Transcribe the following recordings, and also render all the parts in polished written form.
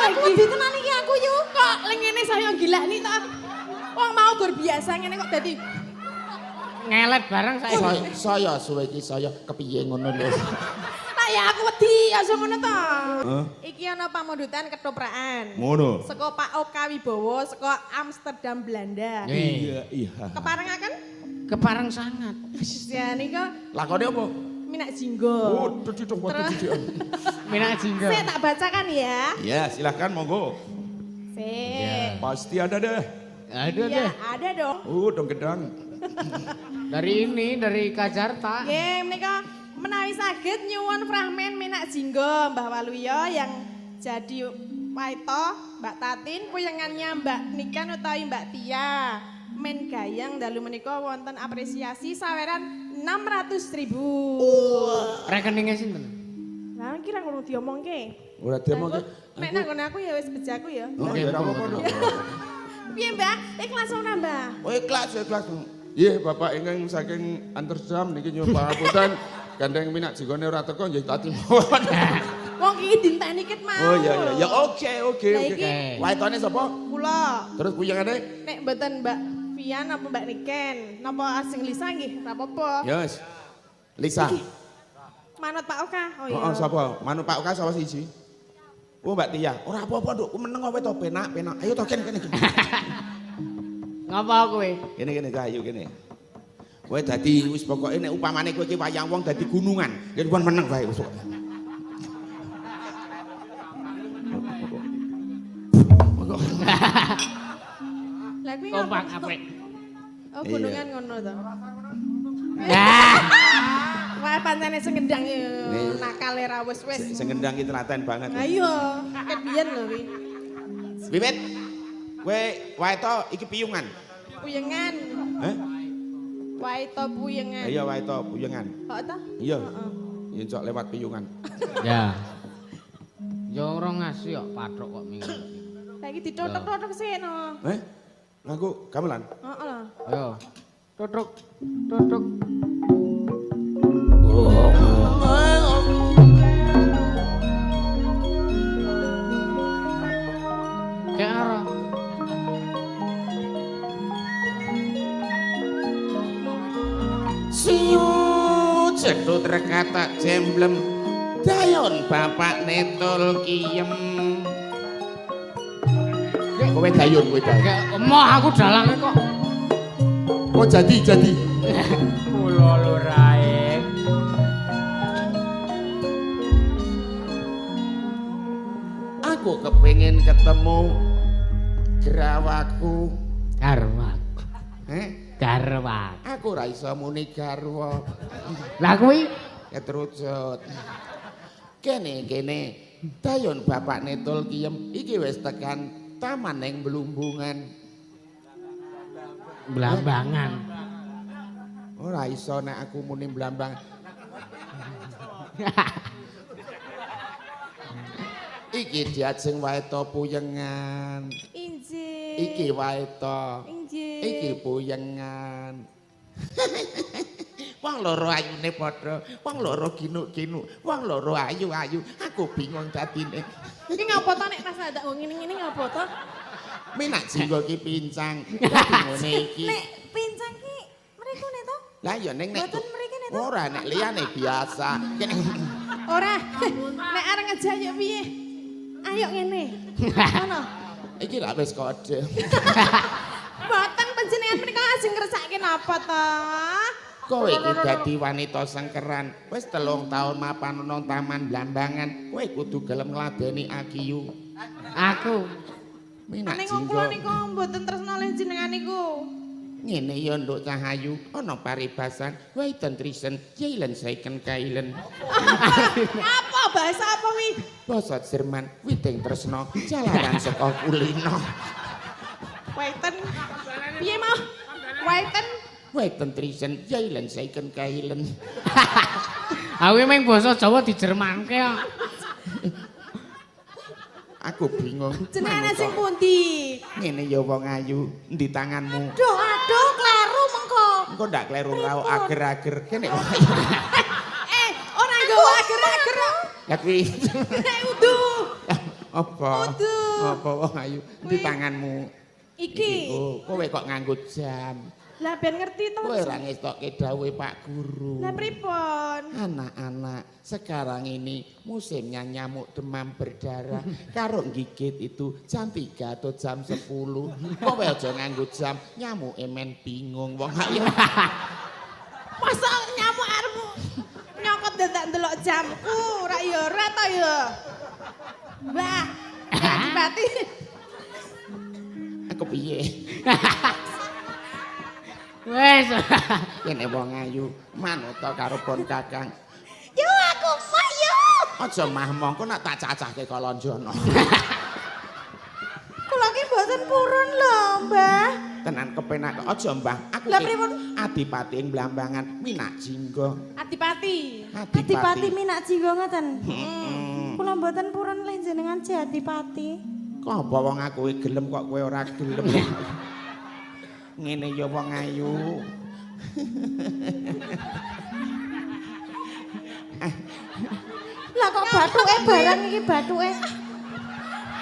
Aku ditenan iki aku yo kok lengene saya gila nih ta. Wong mau gur biasa ngene kok dadi Ngelet bareng saya. Saya suwe iki saya kepiye ngono lho. Lah ya aku wedi aja ngono ta. Iki ana pamundutan ketoprakan. Ngono. Saka Pak Oka Wibowo saka Amsterdam Belanda. Iya. Keparengaken? Kepareng sangat. Ya nika Lakone apa? Minak Jinggo. Oh, duduk didikan. Minak jinggo. Saya tak bacakan ya. Ya, silahkan monggo. Sik. Pasti ada deh. Ada Ya, deh. ada dong. Dong gedang. Dari Kajarta. Nggih, menika menawi saged nyuwun fragmen Minak Jinggo Mbah Waluyo yang jadi waito Mbak Tatin puyengannya Mbak Nikan utawi Mbak Tia. Men gayang dalu menika wonten apresiasi saweran 600.000. Rekeningnya sinten? Lah kira ngono diomongke. Ora diomongke. Nek nang nggon aku ya wis bejaku ya. Oke, ora apa-apa. Piye Mbak? Ikhlas ora Mbak? Oh, ikhlas. Iya, Bapak ingkang saking Amsterdam niki nyuwun pangapunten. Gandeng minak jigone ora teko nggih tadi mawon. Wong iki dinteni ket mau. Oh iya. Ya oke. Lah iki Waitone sapa? kula. Terus puyengane? Nek mboten Mbak Pian apa Mbak Niken, napa asing Lisa nggih, ora apa-apa. Yes. Lisa. Manut Pak Oka. Oh iya. Heeh, sapa? Manut Pak Oka sapa siji? Oh, Mbak Tia. Ora apa-apa, Nduk. Ku meneng kowe to penak. Ayo to kene. Ngapa kowe? Kene ayo kene. Kowe dadi wis pokoke nek upamane kowe iki wayang wong dadi gunungan, yen kon meneng wae wis. Lah kuwi Kompak ngapa? apik. Oh, gunungan ngono to. Nah, Wah, pancene sing ngendang nakale ra wis-wis. Sing ngendang iki telaten banget. Ayo, ket biyen lho kuwi. Wiwit. Kowe wae to iki piyungan. Puyengan. Heh? Wae to puyengan. Iya wae to piyungan. Kok to? Iya. Yen sok lewat piyungan. ya. Ya ora ngasih kok pathok kok minggu. Saiki ditotok-totok seno. Ngaku gamelan. Heeh. Yo. Tutuk. Kayak arah. Siu cedhut rekata jemblem dayon bapak netul kiem. Kowe dayon. Kayak emoh aku dalange kok. Oh jadi. Kula lurae. Aku kepengin ketemu gerawaku. Garwak. Heh? Garwak. Aku ora iso muni garwa. Lah kuwi Ketrucut. Kene. Dayon bapak netul kiem iki wis tekan taman ning Blumbungan. Blambangan. Ora iso nek aku muni blambang. Iki diajeng wae to puyengan. Injih. Iki wae to. Injih. Iki puyengan. Wong loro ayune padha, wong loro ginuk-ginuk, wong loro ayu-ayu. Aku bingung dadine. Iki ngapa to nek pas ada ngene-ngene ngapa to? Minak jinggo ki pincang. Dadi ngene iki. Nek pincang ki mriku ne to? Lah ya ning nek Mboten mriki nek to? ora nek liyane biasa. Kene Ora. Nek areng ngejayuk piye? Ayo ngene. Ngono. iki lak wis kode. Mboten panjenengan menika ajeng ngresake napa to? Kowe iki dadi wanita sengkeran. Wis 3 taun mapan nang taman Blambangan. Kowe kudu gelem ngladeni Akiyu. Aku Minak Ning jinggo. kula niku mboten tresna len jenengan niku. Ngene ya Nduk Cahayu, ana paribasan, waiten trisen, jailen saiken kailen. Apa bahasa apa wi? Basa Jerman, witing tresna, jalaran saka kulino. Waiten. Piye mau? Waiten. Waiten trisen, jailen saiken kailen. Aku meng basa Jawa dijermanke kok. Aku bingung. Jenengan sing pundi? Ngene ya wong ayu, endi tanganmu? Aduh, kleru mengko. Engko ndak kleru karo ager-ager. Kene wae. Ora nggawa ager-ager. Lah kuwi. Nek udu. Apa? Kudu. Apa wong ayu? Ndi tanganmu? Iki. Oh, kowe kok nganggo jam. Lah ben ngerti to. Kowe ora ngestokke dawuhe Pak Guru. Lah pripun? Anak-anak, sekarang ini musimnya nyamuk demam berdarah. Karo gigit itu jam 3 atau jam 10. Kowe aja nganggo jam, nyamuk men bingung wong ayu. Masa nyamuk arepmu nyokot dadak ndelok jamku, ora ya ora to ya. Mbah, Adipati. Aku piye? Wes. Kene wong ayu, manut karo pon Kakang. Yo aku mak yo. Aja mah mongko nak tak cacahke kalonjono. Kula ki mboten purun lho, Mbah. Tenan kepenak aja Mbah. Aku Lah pripun? Adipati ing Blambangan Minak Jingga. Adipati. Adipati Minak Jingga ngoten. Hmm. Kula mboten purun leh jenengan Adipati. Kok apa wong aku gelem kok kowe ora gelem. Ngene ya wong ayu. Lah kok bathuke barang iki bathuke.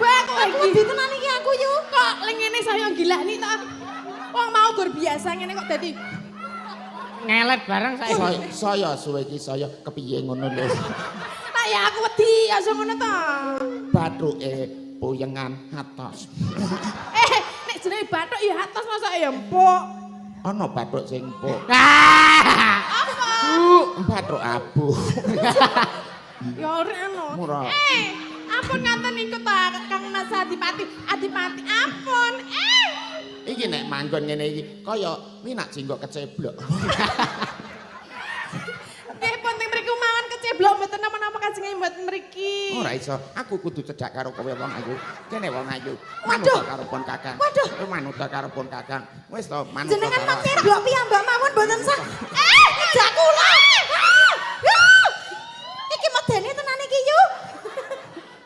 Wah, kok Aku iki ditenan iki aku yo. kok ling ngene saya gilani to. Wong mau gur biasa ngene kok dadi Ngelet bareng saiki. Saya suwe iki saya kepiye ngono lho. tak ya aku wedi aja ngono to. Bathuke puyengan atos. Nek jenenge bathuk ya atos masa ya empuk. Ana bathuk sing empuk. Apa? Bathuk abu. Ya ora ono. Murah. Ampun ngaten niku ta Kang Mas Adipati. Adipati ampun. Iki nek manggon ngene iki kaya Minak Jingga keceblok. Nggih penting mriku mawon keceblok mboten napa-napa kajenge mboten mriki. Ora iso, aku kudu cedhak karo kowe wong ayu. Kene wong ayu. Waduh. Manut karo pon Kakang. Waduh. Kowe manut karo pon Kakang. Wis to, manut Jenengan karo. ceblok piyambak mawon mboten sah. Jak kula. Iki medeni tenan iki yo.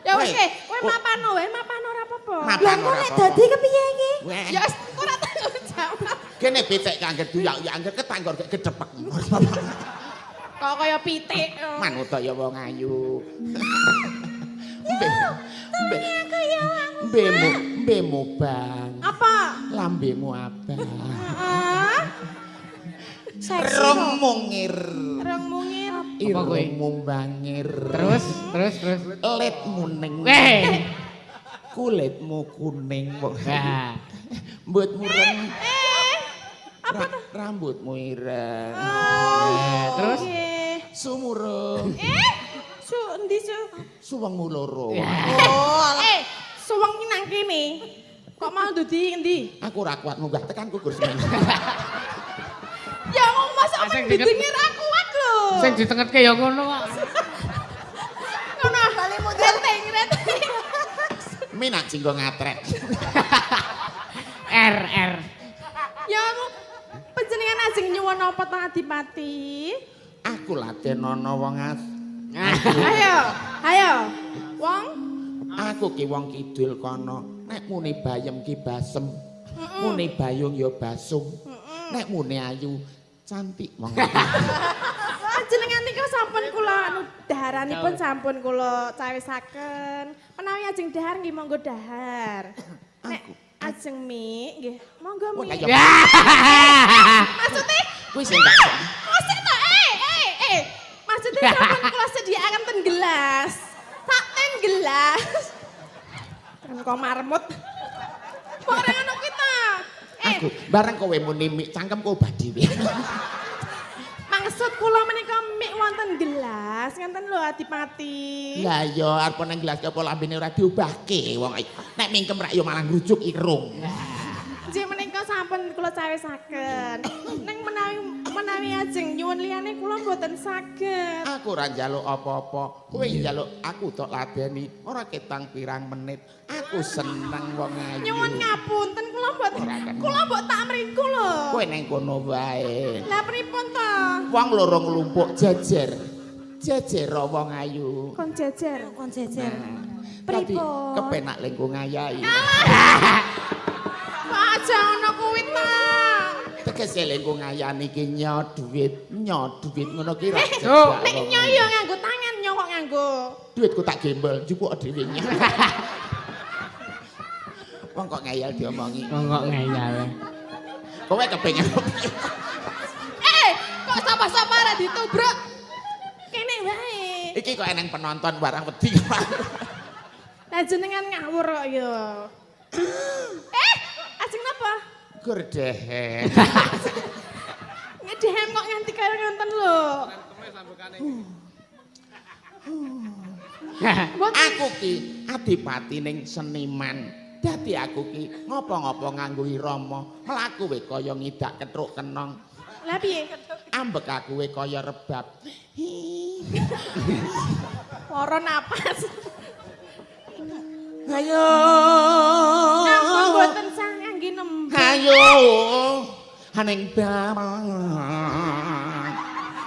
Ya wis Weh, kowe mapano wae, mapano ora apa-apa. Mapan Lah kok ora nek apa-apa. dadi kepiye iki? Weh, Ya wis ora tanggung jawab. kene becek kangger duyak ya angger ketanggor gek gedepek. Kok kaya pitik. Manut ya wong ayu. Mbemu bang, Apa? lambemu abang. Heeh. Seksi. Remungir, Reng mungir. Apa kowe? irungmu bangir. Terus. Letmu ning, Weh. kulitmu kuning. Nah. Mbutmu reng, Apa tuh? rambutmu ireng. Terus? Nggih. Sumurung, Su endi su? suwengmu loro. Oh, suweng ki nang kene. Kok mau dudi endi? Aku ora kuat munggah tekan kukur sing. Ya ngomong masa Sing apa diket- didengar aku kuat lho. Sing ditengetke ya ngono kok. Ngono bali mundur teng. Minak Jingga ngatrek. R. Ya aku panjenengan ajeng nyuwun apa to Adipati? Aku ladenono wong as. Ayo. Wong Aku ki wong kidul kono. Nek muni bayem ki basem. Muni bayung ya basung. Nek muni ayu cantik wong. panjenengan niku sampun kula anu daharanipun sampun kula cawisaken. Menawi ajeng dahar nggih monggo dahar. Nek ajeng mie nggih monggo Wong mie. ayo. Maksudnya Kuwi sing tak. Maksud to, Maksudnya sampun kula sediakan ten gelas. Tak ten gelas. Kan kok marmut. Ora ngono kuwi ta. Aku bareng kowe muni mik cangkemku badi. Maksud kula menika mik wonten gelas, ngenten lho Adipati. Lah ya arep nang gelas apa lambene ora diobahke wong ayu. Nek mingkem rak ya malah ngrujuk irung. Nggih menika sampun kula cawisaken. Ning menawi ajeng nyuwun liyane kula mboten saged. Aku ora njaluk apa-apa. Kowe njaluk aku tok ladeni ora ketang pirang menit. Aku seneng wong ayu. Nyuwun ngapunten Ora kan. kula mbok tak mriku lho. Kowe nang kono wae. Lah pripun to? Wong loro nglumpuk jejer. Jejer wong ayu. Kon jejer. Kon jejer. Dadi Pripun? kepenak lengku ngayahi. Kok aja ono kuwi ta? Tegese lengku ngayani iki nyot duit ngono ki ra. Cuk. Nek nyoyo nganggo tangan nyok kok nganggo. Duitku tak gembel njupuk dhewe. Wong kok ngeyel diomongi. Wong kok ngeyel. Kowe kepengin Kok sapa-sapa ora ditubruk? Kene wae. iki kok eneng penonton barang wedi. Lah jenengan ngawur kok ya. Ajeng napa? Gordehe. Ngedehem kok nganti kaya ngoten lho. Aku ki adipati ning seniman. Dadi aku ki ngopo-ngopo nganggo irama, mlaku we kaya ngidak ketruk kenong. Lah piye? Ambek aku we kaya rebab. Loro napas. Ayo. Ampun mboten sah ngangge nembang. Ayo. Haning barang.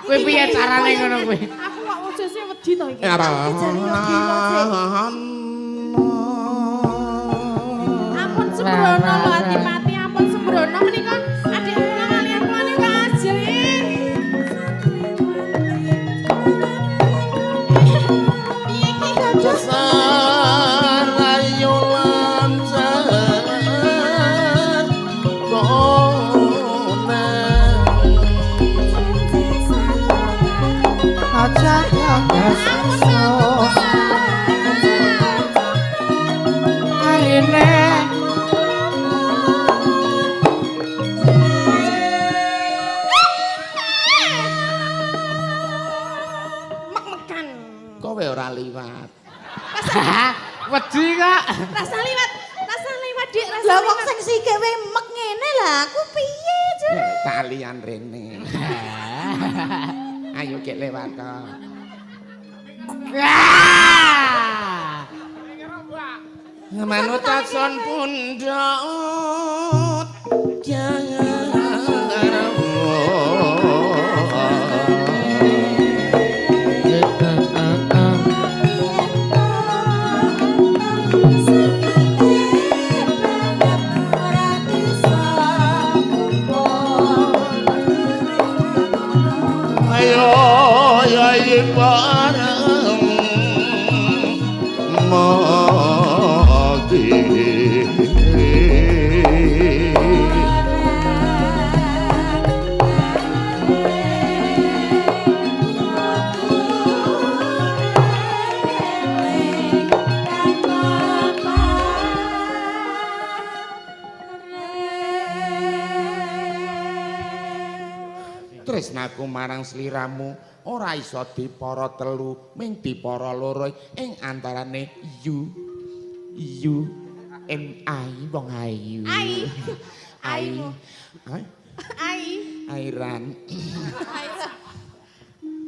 Kowe piye carane ngono kuwi? Aku kok wujuse wedi to iki. Ampun sembrono lho Adipati, ampun sembrono menika adik kula kaliyan kula niku ajeng. Piye iki dados Ayo lancar kone Aja Arine mek-mekan. kowe ora liwat. wedi kok. Rasa liwat Dik, rasa Lah wong liwat. sing sikile mek ngene lah aku piye, Cuk? Kalian rene. Ayo kek lewat to. Manut takson pundhut jangan ayo ya bareng mati tresnaku marang sliramu ora iso dipara telu ming dipara loro ing antarane you and I wong ayu Ai. ai Ai. airan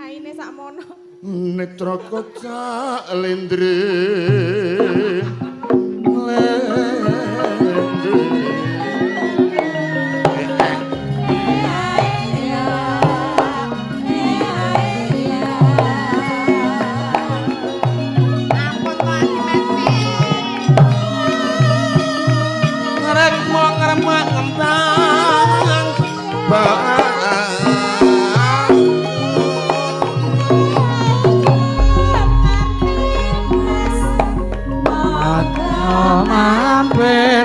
Aine sakmono. netra kocak lendre Ampun to Adipati. ngremok ngembang Mampir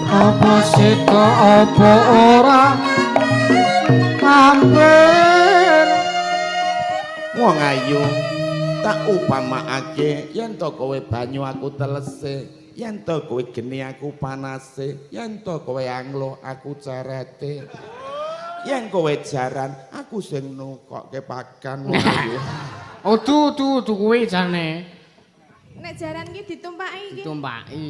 apa sito apa ora mampir wong ayu tak upamaake yen to kowe banyu aku telese yen to kowe geni aku panase yen to kowe anglo aku cerete yen kowe jaran aku sing nukokke pakan wong ayu tuh kuwi jane Nek jaran ki ditumpaki iki. ditumpaki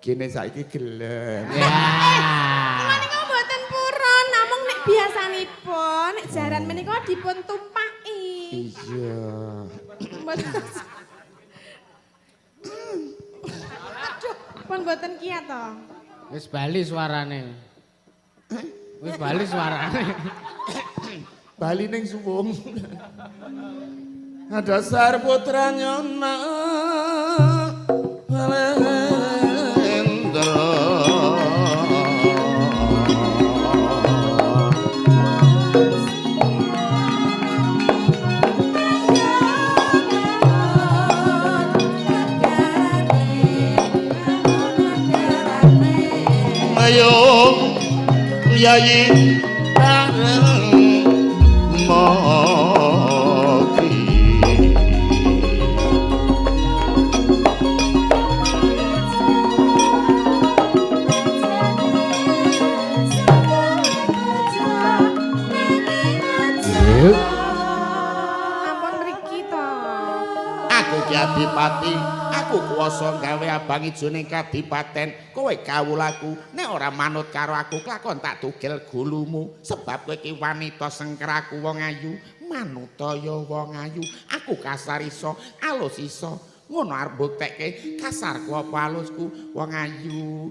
gene saiki gelem ya Menika mboten purun, namung nek biasanipun nek jaran menika dipun tumpaki. iya Mboten. Aduh, pun mboten kiat to. wis bali suarane bali ning suwung dasar putra nyona Valendra Ayung yayi bareng mogi Ampun mriki to. aku ki adipati aku kuwasa gawe abang ijone kadipaten kowe kawulaku nek ora manut karo aku klakon tak tugel gulumu sebab kowe ki wanita sengkeraku wong ayu manuta ya wong ayu aku kasar iso alus iso ngono arep buktekke kasarku apa alusku wong ayu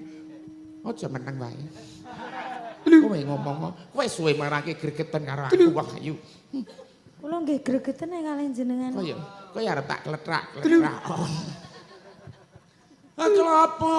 aja meneng wae kowe ngomong kowe suwe marake gregeten karo aku wong ayu Kula nggih gregeten nek kalih jenengan. Kowe arep tak kletrak-kletrak. Kelapa.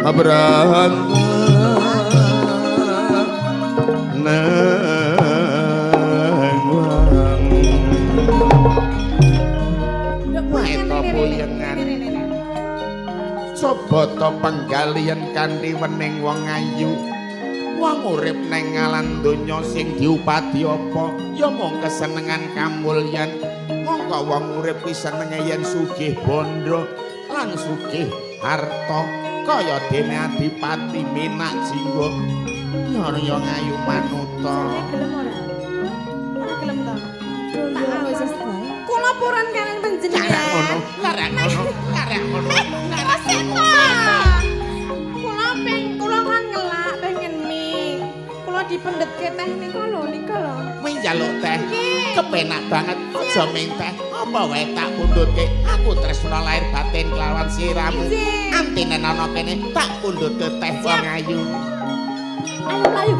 Abraham Coba penggalian kanthi wening wong ayu wong urip neng ngalan donya sing diupati apa ya mung kesenengan kamulyan mongko wong urip kuwi senenge yen sugih bondo lan sugih harta kaya dene adipati Minak Jingga ya ngayu manuta Gelem ora? Ora gelem to? Ya wis bae. Kula purun kalian panjenengan. Larek ngono. Kula kan ngelak pengen mie. Kula dipendhetke teh nika lho. Kowe njaluk teh. Kepenak banget aja menteh. Apa wae tak pundhutke. Aku tresna lahir batin kelawan siramu. Antine ana kene tak pundhut teh wong ayu. Ayo.